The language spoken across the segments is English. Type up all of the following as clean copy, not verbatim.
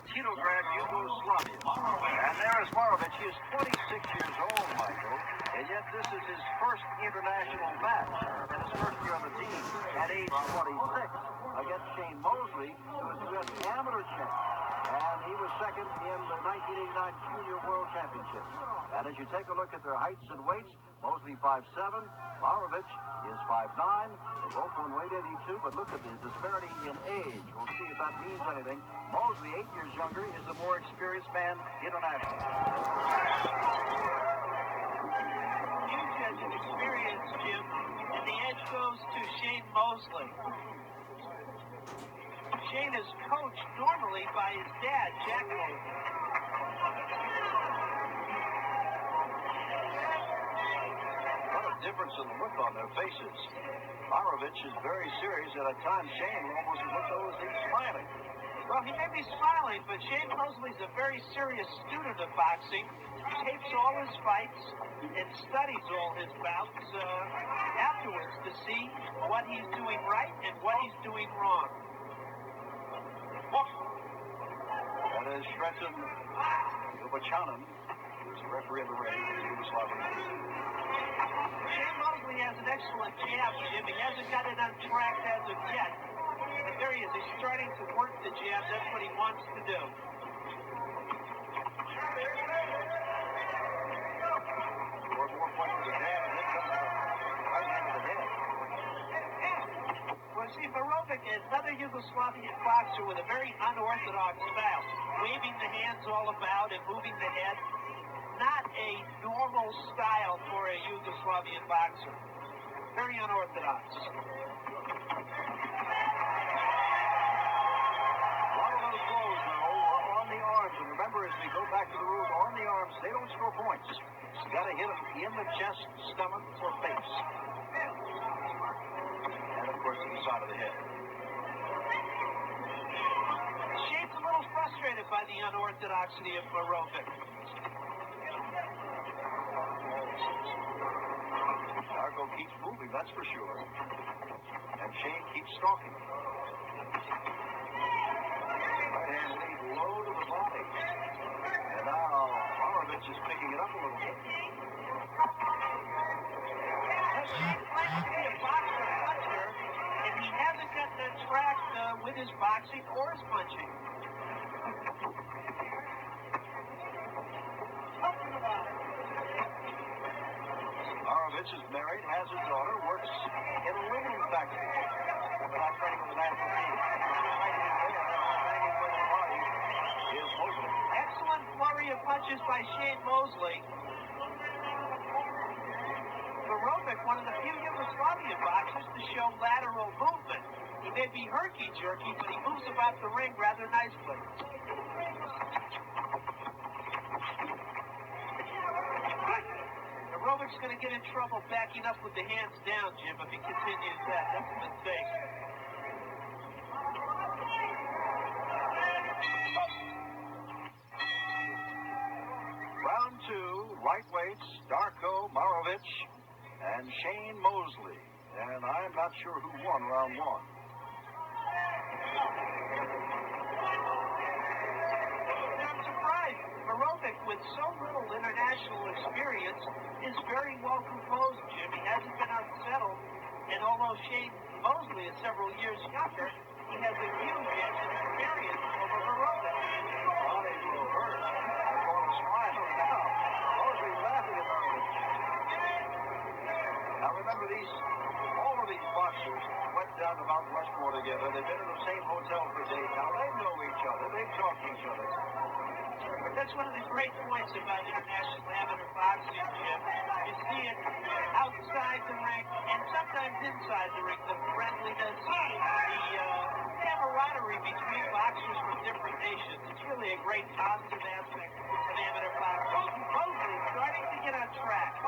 Ametuar, Yugoslavia. And there is Marovic. He is 26 years old, Michael, and yet this is his first international match and his first year on the team at age 26 against Shane Mosley, who is the U.S. amateur champ. And he was second in the 1989 Junior World Championship. And as you take a look at their heights and weights, Mosley 5'7", Marovic is 5'9". They both won weight 82, but look at the disparity in age. We'll see if that means anything. Mosley, 8 years younger, is the more experienced man internationally. Huge as an experience, Jim, and the edge goes to Shane Mosley. Shane is coached normally by his dad, Jack Mosley. What a difference in the look on their faces. Marovic is very serious, and at times Shane almost looks as though he's smiling. Well, he may be smiling, but Shane Mosley's a very serious student of boxing. He tapes all his fights and studies all his bouts afterwards to see what he's doing right and what he's doing wrong. That is Shretan Ubachanan, who's the referee of the ring in Yugoslavia. Shane Mosley has an excellent jab, Jim. He hasn't got it untracked as of yet. But there he is. He's starting to work the jab. That's what he wants to do. More points with the jab, and then comes right into the head. Well, see, Marovic is another Yugoslavian boxer with a very unorthodox style, waving the hands all about and moving the head. Not a normal style for a Yugoslavian boxer. Very unorthodox. A lot of those blows now are on the arms, and remember, as we go back to the rules, on the arms, they don't score points. You got to hit them in the chest, stomach, or face. And of course, to the side of the head. Shane's a little frustrated by the unorthodoxy of Marovic. Darko keeps moving, that's for sure. And Shane keeps stalking. Right hand lead low to the body. And now Marovic is picking it up a little bit. Shane claims to be a boxer puncher, and he hasn't got that track with his boxing or his punching. Marovic is married, has a daughter, works in a linen factory. But not training with the national team. Excellent flurry of punches by Shane Mosley. Marovic, one of the few Yugoslavian boxers to show lateral movement. He may be herky-jerky, but he moves about the ring rather nicely. Marovic's going to get in trouble backing up with the hands down, Jim, if he continues that. That's a mistake. Round two, lightweights, Darko, Marovic, and Shane Mosley. And I'm not sure who won round one. I'm surprised. Marovic, with so little international experience, is very well composed, Jim. He hasn't been unsettled. And although Shane Mosley is several years younger, he has a huge edge in experience over Marovic. Now remember, all of these boxers went down to Mount Rushmore together. They've been in the same hotel for days now. They know each other. They talk to each other. But that's one of the great points about international amateur boxing, Jim. You see it outside the ring and sometimes inside the ring. The friendliness, the camaraderie between boxers from different nations. It's really a great positive aspect of amateur boxing. Mosley starting to get on track.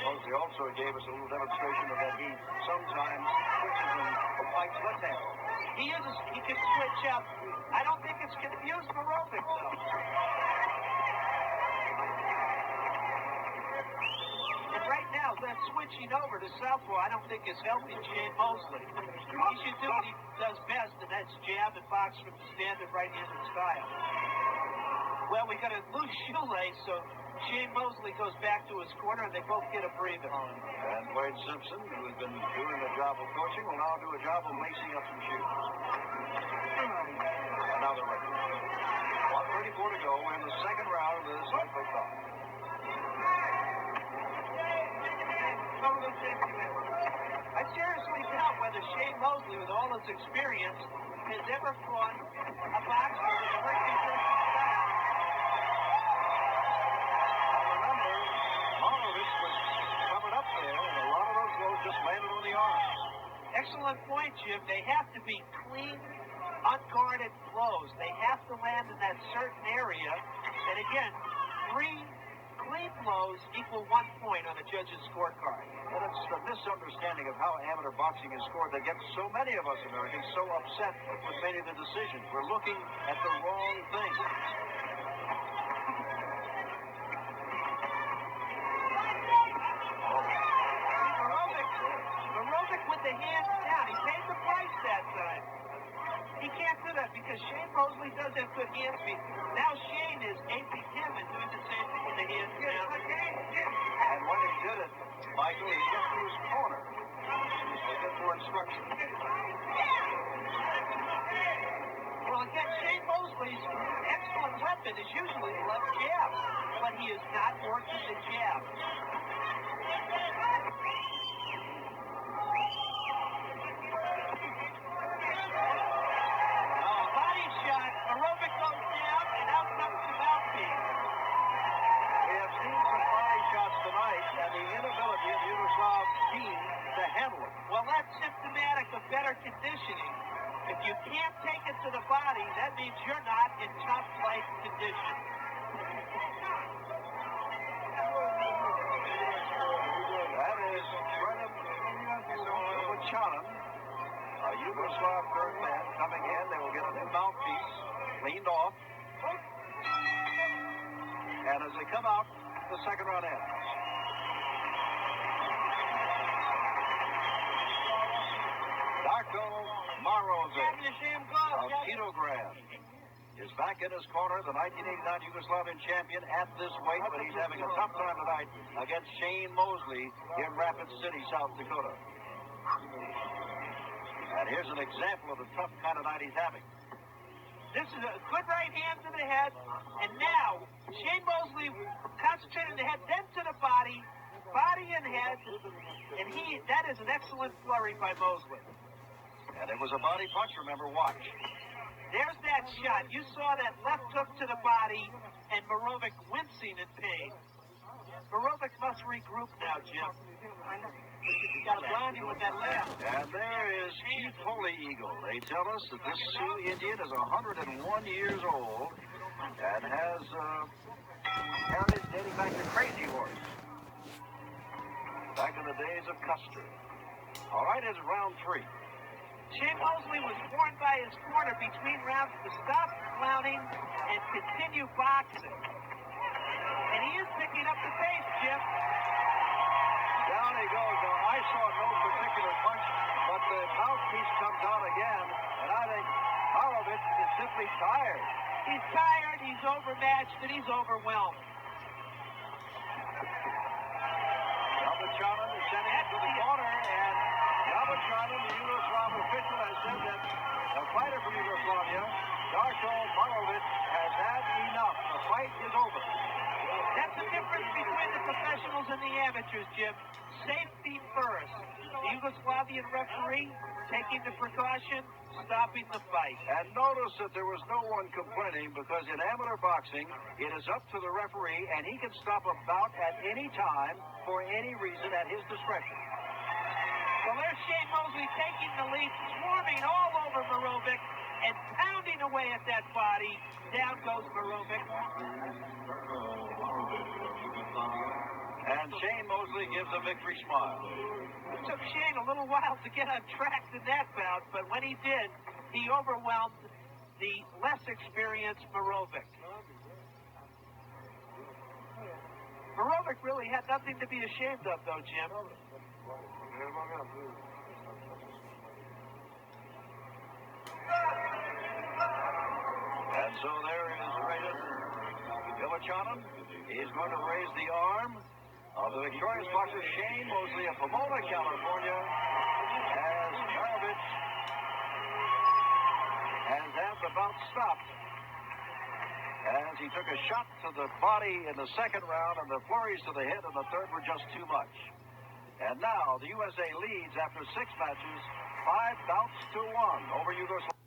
Mosley also gave us a little demonstration of that he sometimes switches and fights left hand. He can switch up. I don't think it's confused Marovic, though. And right now, that switching over to southpaw, I don't think is helping Shane Mosley. He should do what he does best, and that's jab and box from the standard right-handed style. Well, we got a loose shoelace, so Shane Mosley goes back to his corner, and they both get a breather. And Wade Simpson, who has been doing a job of coaching, will now do a job of lacing up some shoes. And now they're ready. 1:34 to go in the second round of this lightweight bout. I seriously doubt whether Shane Mosley, with all his experience, has ever fought a boxer with a working style. Remember, Marovic was covered up there, and a lot of those blows just landed on the arm. Excellent point, Jim. They have to be clean, unguarded blows. They have to land in that certain area. And again, 3 clean blows equal 1 point on the judge's scorecard. And it's the misunderstanding of how amateur boxing is scored that gets so many of us Americans so upset with many of the decisions. We're looking at the wrong thing. Marovic with the hands down. He paid the price that time. He can't do that because Shane Mosley does have good hand speed. Now Shane is aping him and doing the same thing with the hands down. And when he did it, Michael, he went to his corner. Looking for instruction. Well, again, Shane Mosley's excellent weapon is usually the left jab, but he is not working the jab. Body shot. Marovic goes down, and out comes the mouthpiece. We have seen some body shots tonight and the inability of the Yugoslav team to handle it. Well, that's symptomatic of better conditioning. If you can't take it to the body, that means you're not in top flight condition. That is Brennan Chanan, a Yugoslav third man coming in. They will get a new mouthpiece cleaned off. And as they come out, the second round ends. Darko Marovic of Petrograd is back in his corner, the 1989 Yugoslavian champion at this weight, but he's having a tough time tonight against Shane Mosley in Rapid City, South Dakota. And here's an example of the tough kind of night he's having. This is a good right hand to the head, and now Shane Mosley concentrated on the head, then to the body and head, and that is an excellent flurry by Mosley. And it was a body punch, remember, watch. There's that shot. You saw that left hook to the body, and Marovic wincing in pain. Marovic must regroup now, Jim. You got to blind him with that left. And there is Chief Holy Eagle. They tell us that this Sioux Indian is 101 years old and has heritage dating back to Crazy Horse. Back in the days of Custer. All right, it's round 3. Shane Mosley was warned by his corner between rounds to stop clowning and continue boxing. And he is picking up the pace, Jim. Down he goes. Now, I saw no particular punch, but the mouthpiece comes out again, and I think Marovic is simply tired. He's tired, he's overmatched, and he's overwhelmed. Ametuar is sending it to the corner, and Ametuar, the Yugoslav official, has said that the fighter from Yugoslavia, Darko Marovic, has had enough. The fight is over. That's the difference between the professionals and the amateurs, Jim. Safety first. The Yugoslavian referee taking the precaution, stopping the fight. And notice that there was no one complaining because in amateur boxing, it is up to the referee, and he can stop a bout at any time for any reason at his discretion. Well, there's Shane Mosley taking the lead, swarming all over Marovic and pounding away at that body. Down goes Marovic. And Shane Mosley gives a victory smile. It took Shane a little while to get on track in that bout, but when he did, he overwhelmed the less experienced Marovic. Marovic really had nothing to be ashamed of, though, Jim. And so there is Raiden Ivachanan. He's going to raise the arm of the victorious boxer Shane Mosley of Pomona, California, as Marovic has had the bout stopped as he took a shot to the body in the second round, and the flurries to the head in the third were just too much. And now the USA leads after 6 matches, 5 bouts to 1 over Yugoslavia.